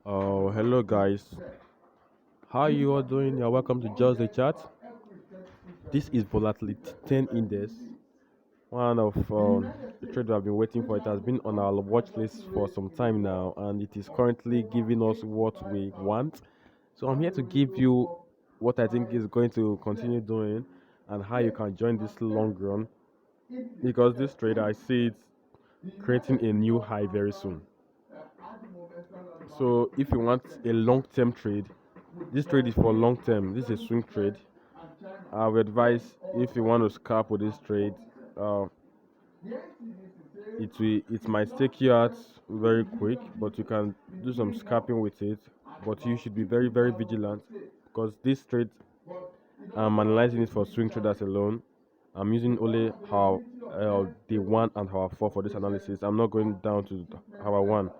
Oh, hello guys. How you all doing? You're welcome to Just the Chat. This is volatility 10 index. One of the trade we have been waiting for. It has been on our watch list for some time now, and it is currently giving us what we want. So I'm here to give you what I think is going to continue doing, and how you can join this long run. Because this trade, I see it creating a new high very soon. So if you want a long-term trade, this trade is for long-term. This is a swing trade. I would advise, if you want to scalp with this trade, uh, it might take you out very quick, but you can do some scalping with it. But you should be very vigilant, because this trade, I'm analyzing it for swing traders alone. I'm using only how day one and hour four for this analysis. I'm not going down to hour one.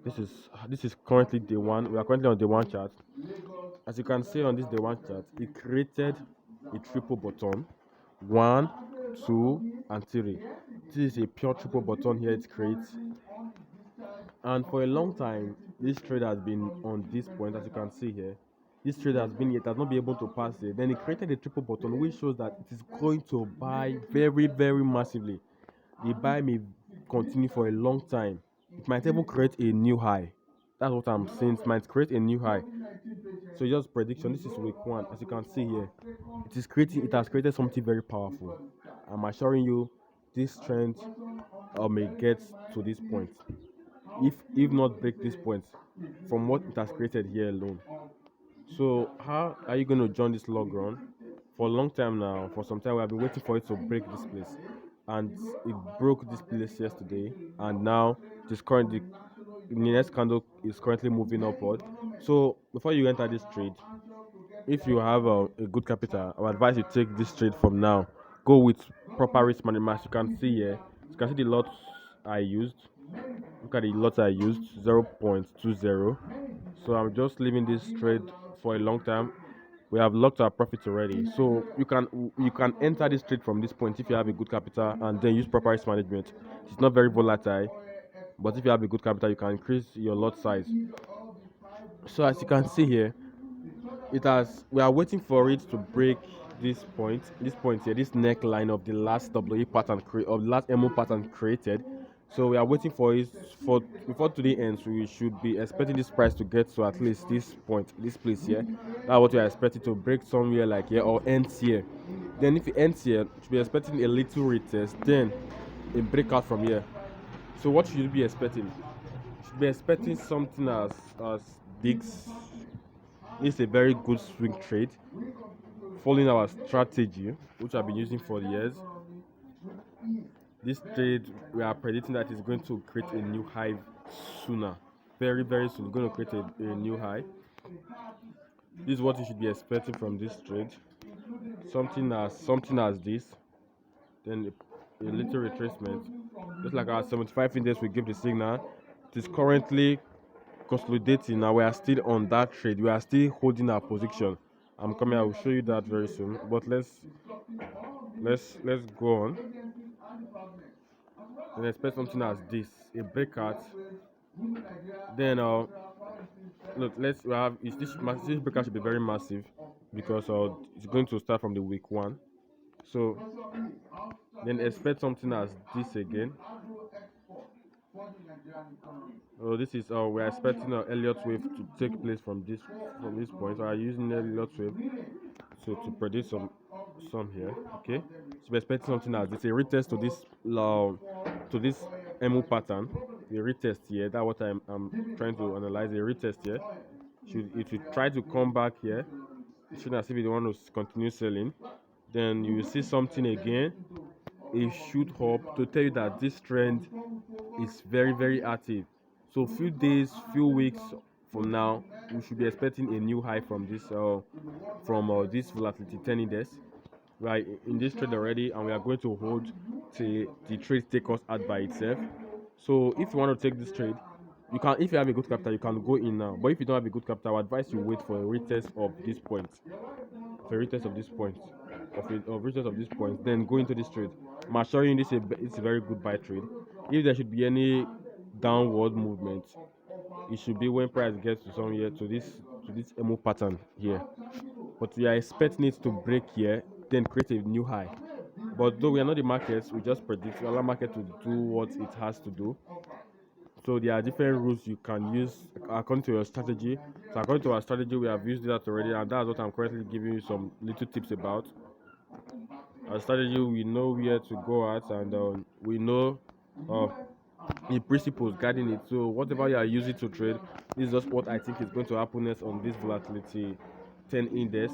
This is currently day one. We are currently on day one chart. As you can see on this day one chart, it created a triple bottom, one, two, and three. This is a pure triple bottom here. It creates, and for a long time, this trade has been on this point. As you can see here, this trade has been, yet has not been able to pass it. Then it created a triple bottom, which shows that it is going to buy very massively. The buy may continue for a long time. It might even create a new high. That's what I'm saying. It might create a new high. So just prediction. This is week one. As you can see here, it is creating. It has created something very powerful. I'm assuring you, this trend may get to this point. If not break this point, from what it has created here alone. So how are you going to join this log run? For a long time now, for some time we have been waiting for it to break this place, and it broke this place yesterday, and now it is currently, the next candle is currently moving upward. So before you enter this trade, if you have a good capital, I would advise you take this trade from now. Go with proper risk management. As you can see here, you can see the lots I used. Look at the lots I used, 0.20. So I'm just leaving this trade for a long time. We have locked our profits already. So you can enter this trade from this point if you have a good capital, and then use proper risk management. It's not very volatile, but if you have a good capital, you can increase your lot size. So as you can see here, it has, we are waiting for it to break this point here, this neckline of the last WE pattern of the last MO pattern created. So we are waiting for it, for before today ends. We should be expecting this price to get to at least this point, this place here. That's what we are expecting, to break somewhere like here or ends here. Then if it ends here, we should be expecting a little retest, then a breakout from here. So what should you be expecting? You should be expecting something as this. This is a very good swing trade, following our strategy, which I've been using for years. This trade, we are predicting that it's going to create a new high sooner, very soon. It's going to create a new high. This is what you should be expecting from this trade. Something as this, then a little retracement, just like our 75 index we give the signal. It is currently consolidating. Now we are still on that trade. We are still holding our position. I'm coming. I will show you that very soon. But let's go on and expect something as this, a breakout. Then look, let's we have is this breakout should be very massive, because it's going to start from the week one. So then expect something as this again. Oh, this is we are expecting Elliott wave to take place from this point. We are using Elliott wave to predict some here. Okay, so we're expecting something as this, a retest to this MO pattern. A retest here. That's what I'm trying to analyze. A retest here. It should try to come back here. It shouldn't, as if you want to continue selling. Then you will see something again, a shoot up, to tell you that this trend is very active. So few days, few weeks from now, we should be expecting a new high from this volatility 10 index. We are in this trade already, and we are going to hold till the trade take us out by itself. So if you want to take this trade, you can. If you have a good capital, you can go in now. But if you don't have a good capital, I advise you wait for a retest of this point, for a retest of this point, retest of this point, then go into this trade. I'm assuring you, it's a very good buy trade. If there should be any downward movement. It should be when price gets to somewhere to this emo pattern here. But we are expecting it to break here, then create a new high. But though we are not the markets, we just predict. We allow market to do what it has to do. So there are different rules you can use according to your strategy. So according to our strategy, we have used that already, and that's what I'm currently giving you some little tips about. Our strategy, we know where to go at, and we know uh, the principles guiding it. So whatever you are using to trade, this is just what I think is going to happen next on this volatility 10 index.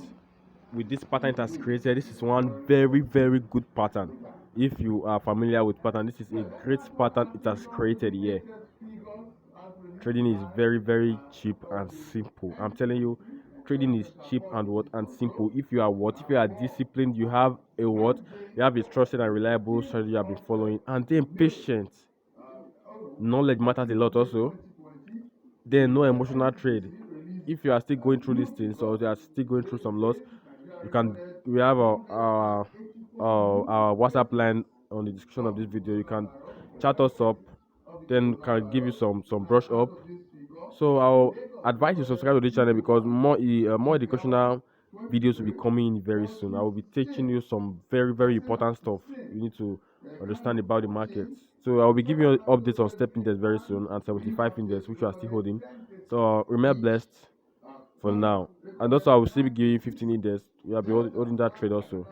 With this pattern it has created, this is one very very good pattern. If you are familiar with pattern, this is a great pattern it has created here. Trading is very very cheap and simple. I'm telling you, trading is cheap and what and simple. If you are what, if you are disciplined, you have a what, you have a trusted and reliable strategy you have been following, and then patient. Knowledge matters a lot also. Then no emotional trade. If you are still going through these things or you are still going through some loss, you can we have our WhatsApp line on the description of this video. You can chat us up, then can give you some brush up. So I'll advise you subscribe to this channel because more educational videos will be coming in very soon. I will be teaching you some very very important stuff you need to understand about the markets. So I'll be giving you updates on step index very soon and 75 index which we are still holding. So remain blessed for now. And also I will still be giving you 15 index. We will be holding that trade also.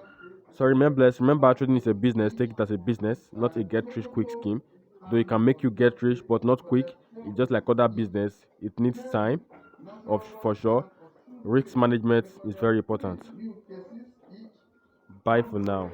So remember trading is a business. Take it as a business, not a get rich quick scheme. Though it can make you get rich, but not quick. It's just like other business. It needs time, of for sure. Risk management is very important. Bye for now.